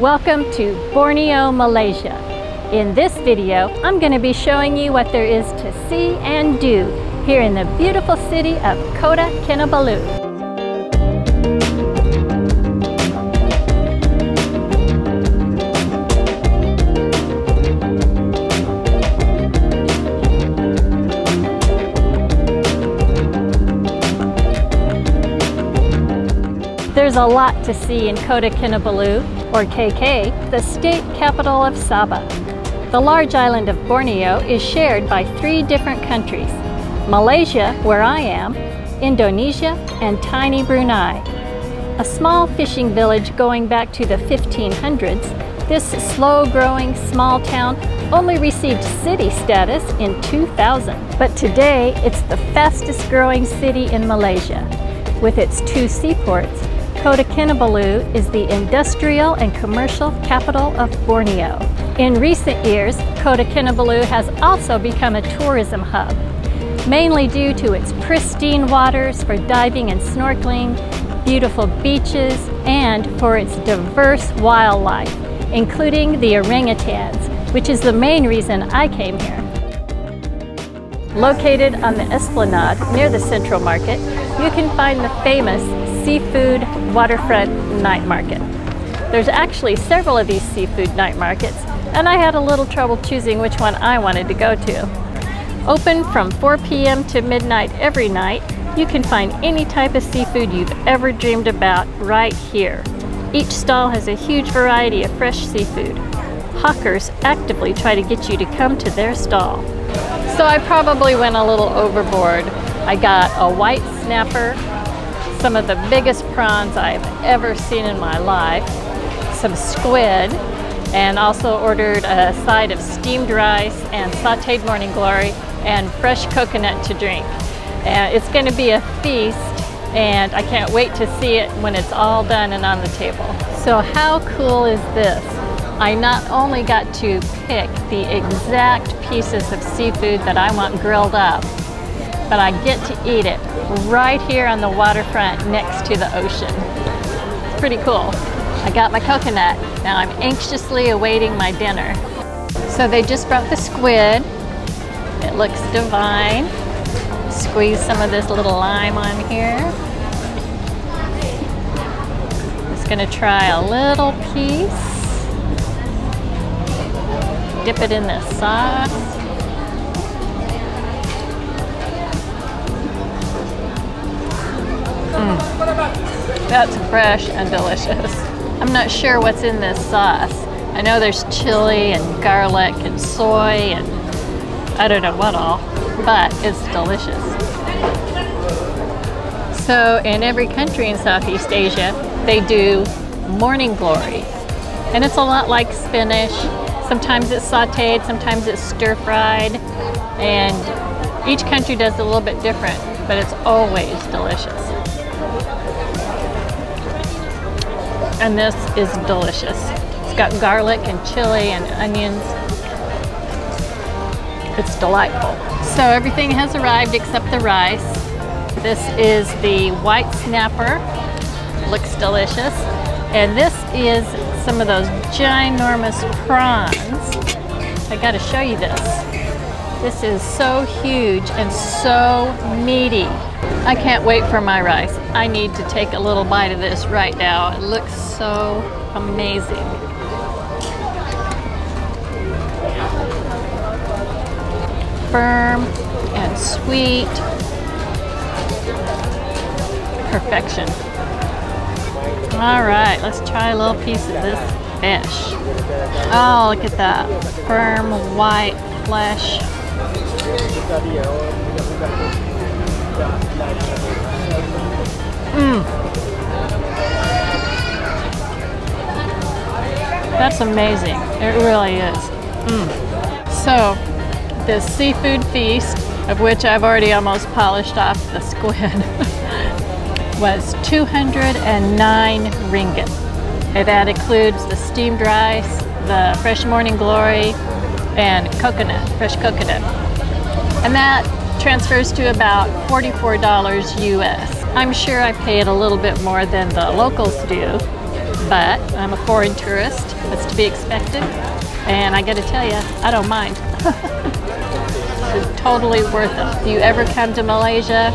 Welcome to Borneo, Malaysia. In this video, I'm going to be showing you what there is to see and do here in the beautiful city of Kota Kinabalu. There's a lot to see in Kota Kinabalu, or KK, the state capital of Sabah. The large island of Borneo is shared by 3 different countries: Malaysia, where I am, Indonesia, and tiny Brunei. A small fishing village going back to the 1500s, this slow-growing small town only received city status in 2000. But today, it's the fastest-growing city in Malaysia. With its 2 seaports, Kota Kinabalu is the industrial and commercial capital of Borneo. In recent years, Kota Kinabalu has also become a tourism hub, mainly due to its pristine waters for diving and snorkeling, beautiful beaches, and for its diverse wildlife, including the orangutans, which is the main reason I came here. Located on the esplanade near the Central Market, you can find the famous seafood waterfront night market. There's actually several of these seafood night markets, and I had a little trouble choosing which one I wanted to go to. Open from 4 p.m. to midnight every night, you can find any type of seafood you've ever dreamed about right here. Each stall has a huge variety of fresh seafood. Hawkers actively try to get you to come to their stall. So I probably went a little overboard. I got a white snapper, some of the biggest prawns I've ever seen in my life, some squid, and also ordered a side of steamed rice and sauteed morning glory and fresh coconut to drink. It's going to be a feast, and I can't wait to see it when it's all done and on the table. So how cool is this? I not only got to pick the exact pieces of seafood that I want grilled up, but I get to eat it right here on the waterfront next to the ocean. It's pretty cool. I got my coconut. Now I'm anxiously awaiting my dinner. So they just brought the squid. It looks divine. Squeeze some of this little lime on here. Just gonna try a little piece. Dip it in this sauce. That's fresh and delicious. I'm not sure what's in this sauce. I know there's chili and garlic and soy and I don't know what all, but it's delicious. So in every country in Southeast Asia, they do morning glory. And it's a lot like spinach. Sometimes it's sauteed, sometimes it's stir-fried. And each country does it a little bit different, but it's always delicious. And this is delicious. It's got garlic and chili and onions. It's delightful. So everything has arrived except the rice. This is the white snapper. Looks delicious. And this is some of those ginormous prawns. I gotta show you this. This is so huge and so meaty. I can't wait for my rice. I need to take a little bite of this right now. It looks so amazing. Firm and sweet. Perfection. All right, let's try a little piece of this fish. Oh, look at that. Firm white flesh. That's amazing. It really is. So, this seafood feast, of which I've already almost polished off the squid, was 209 ringgit. That includes the steamed rice, the fresh morning glory, and coconut, fresh coconut. And that transfers to about $44 US. I'm sure I paid a little bit more than the locals do, but I'm a foreign tourist. That's to be expected. And I gotta tell you, I don't mind. It's totally worth it. If you ever come to Malaysia,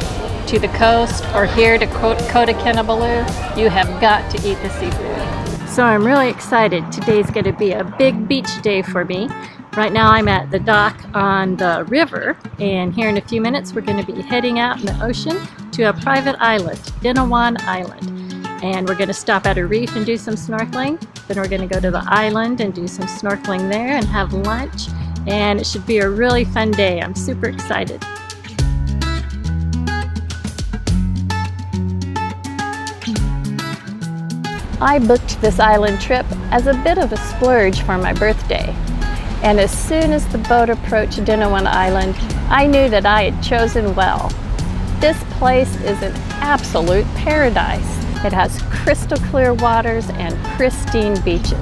to the coast, or here to Kota Kinabalu, you have got to eat the seafood. So I'm really excited. Today's gonna be a big beach day for me. Right now I'm at the dock on the river, and here in a few minutes we're going to be heading out in the ocean to a private island, Dinawan Island. And we're going to stop at a reef and do some snorkeling. Then we're going to go to the island and do some snorkeling there and have lunch. And it should be a really fun day. I'm super excited. I booked this island trip as a bit of a splurge for my birthday. And as soon as the boat approached Dinawan Island, I knew that I had chosen well. This place is an absolute paradise. It has crystal clear waters and pristine beaches.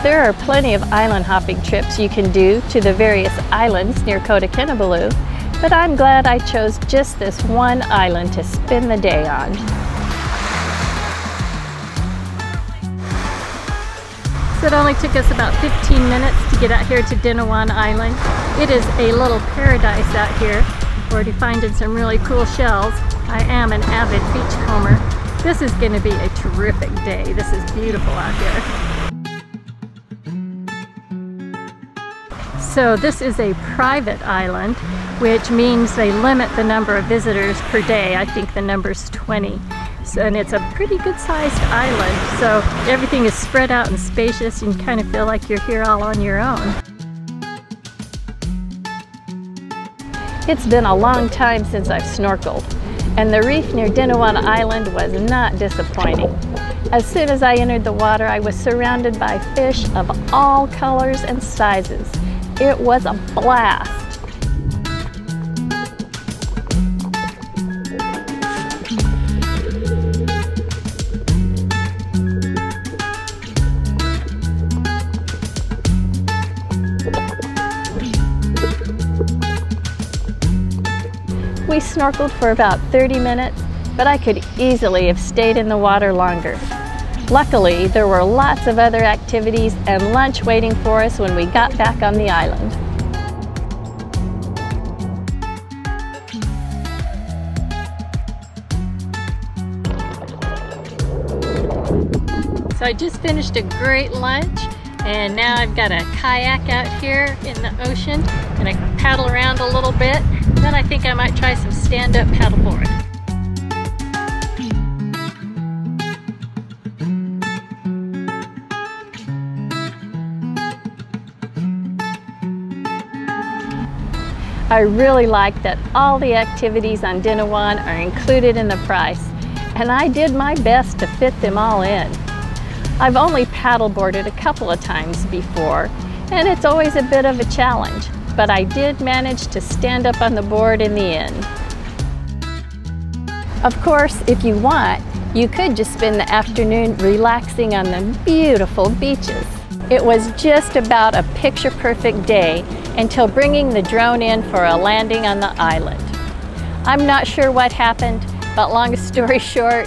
There are plenty of island hopping trips you can do to the various islands near Kota Kinabalu, but I'm glad I chose just this one island to spend the day on. So it only took us about 15 minutes to get out here to Dinawan Island. It is a little paradise out here. We're already finding some really cool shells. I am an avid beachcomber. This is going to be a terrific day. This is beautiful out here. So this is a private island, which means they limit the number of visitors per day. I think the number's 20. So, and it's a pretty good sized island, so everything is spread out and spacious. You can kind of feel like you're here all on your own. It's been a long time since I've snorkeled, and the reef near Dinawan Island was not disappointing. As soon as I entered the water, I was surrounded by fish of all colors and sizes. It was a blast. We snorkeled for about 30 minutes, but I could easily have stayed in the water longer. Luckily, there were lots of other activities and lunch waiting for us when we got back on the island. So I just finished a great lunch, and now I've got a kayak out here in the ocean, and I paddle around a little bit. Then I think I might try some stand-up paddleboard. I really like that all the activities on Dinawan are included in the price, and I did my best to fit them all in. I've only paddleboarded a couple of times before, and it's always a bit of a challenge, but I did manage to stand up on the board in the end. Of course, if you want, you could just spend the afternoon relaxing on the beautiful beaches. It was just about a picture-perfect day until bringing the drone in for a landing on the island. I'm not sure what happened, but long story short,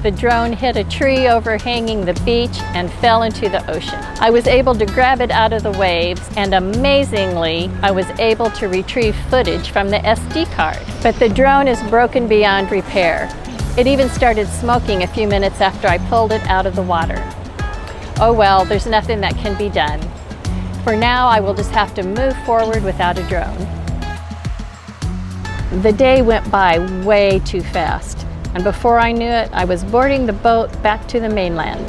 the drone hit a tree overhanging the beach and fell into the ocean. I was able to grab it out of the waves, and amazingly, I was able to retrieve footage from the SD card. But the drone is broken beyond repair. It even started smoking a few minutes after I pulled it out of the water. Oh well, there's nothing that can be done. For now, I will just have to move forward without a drone. The day went by way too fast, and before I knew it, I was boarding the boat back to the mainland.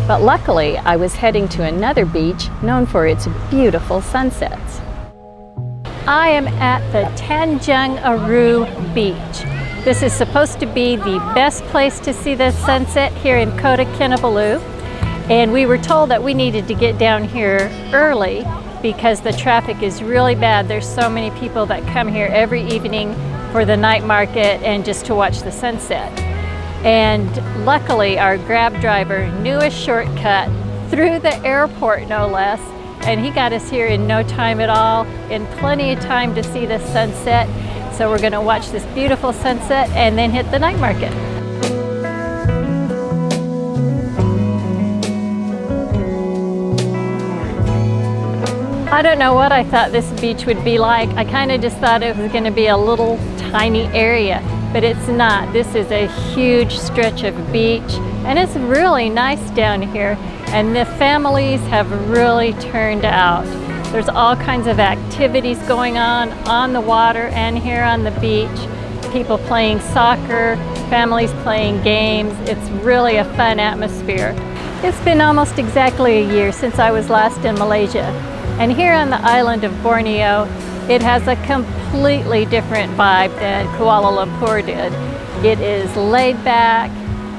But luckily, I was heading to another beach known for its beautiful sunsets. I am at the Tanjung Aru Beach. This is supposed to be the best place to see the sunset here in Kota Kinabalu. And we were told that we needed to get down here early because the traffic is really bad. There's so many people that come here every evening for the night market and just to watch the sunset. And luckily our Grab driver knew a shortcut through the airport, no less, and he got us here in no time at all, in plenty of time to see the sunset. So we're going to watch this beautiful sunset and then hit the night market. I don't know what I thought this beach would be like. I kind of just thought it was going to be a little tiny area, but it's not. This is a huge stretch of beach, and it's really nice down here, and the families have really turned out. There's all kinds of activities going on the water and here on the beach. People playing soccer, families playing games. It's really a fun atmosphere. It's been almost exactly a year since I was last in Malaysia. And here on the island of Borneo, it has a completely different vibe than Kuala Lumpur did. It is laid back,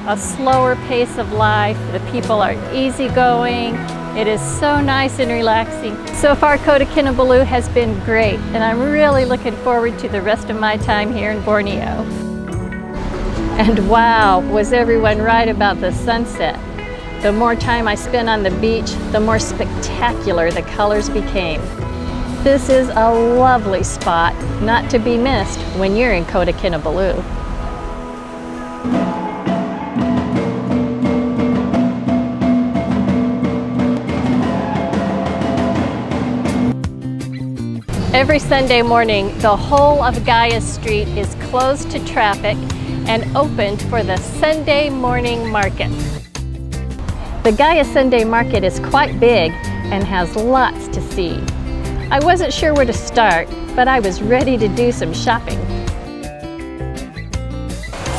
a slower pace of life. The people are easygoing. It is so nice and relaxing. So far, Kota Kinabalu has been great, and I'm really looking forward to the rest of my time here in Borneo. And wow, was everyone right about the sunset? The more time I spent on the beach, the more spectacular the colors became. This is a lovely spot, not to be missed when you're in Kota Kinabalu. Every Sunday morning, the whole of Gaya Street is closed to traffic and opened for the Sunday morning market. The Gaya Sunday market is quite big and has lots to see. I wasn't sure where to start, but I was ready to do some shopping.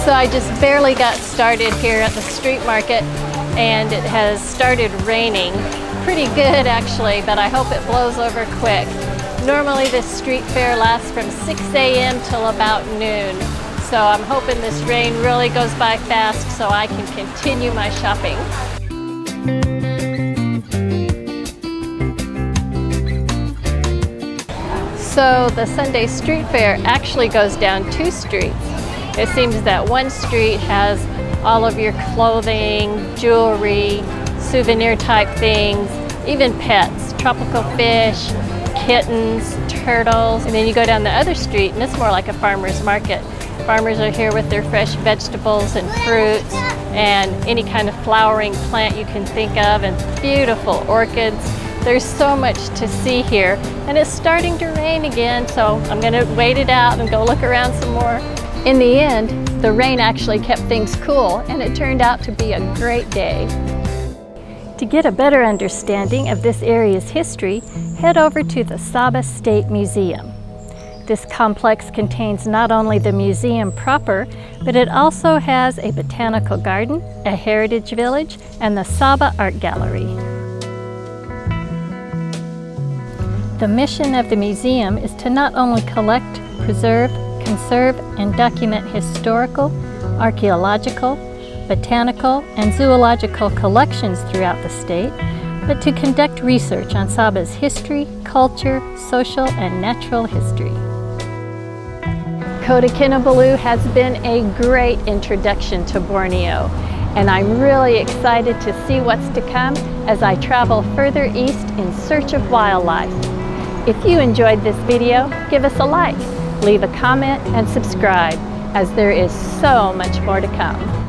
So I just barely got started here at the street market, and it has started raining. Pretty good actually, but I hope it blows over quick. Normally this street fair lasts from 6 a.m. till about noon. So I'm hoping this rain really goes by fast so I can continue my shopping. So the Sunday street fair actually goes down 2 streets. It seems that one street has all of your clothing, jewelry, souvenir type things, even pets, tropical fish, kittens, turtles. And then you go down the other street and it's more like a farmer's market. Farmers are here with their fresh vegetables and fruits and any kind of flowering plant you can think of, and beautiful orchids. There's so much to see here, and it's starting to rain again, so I'm going to wait it out and go look around some more. In the end, the rain actually kept things cool, and it turned out to be a great day. To get a better understanding of this area's history, head over to the Sabah State Museum. This complex contains not only the museum proper, but it also has a botanical garden, a heritage village, and the Sabah Art Gallery. The mission of the museum is to not only collect, preserve, conserve, and document historical, archaeological, botanical, and zoological collections throughout the state, but to conduct research on Sabah's history, culture, social, and natural history. Kota Kinabalu has been a great introduction to Borneo, and I'm really excited to see what's to come as I travel further east in search of wildlife. If you enjoyed this video, give us a like, leave a comment, and subscribe, as there is so much more to come.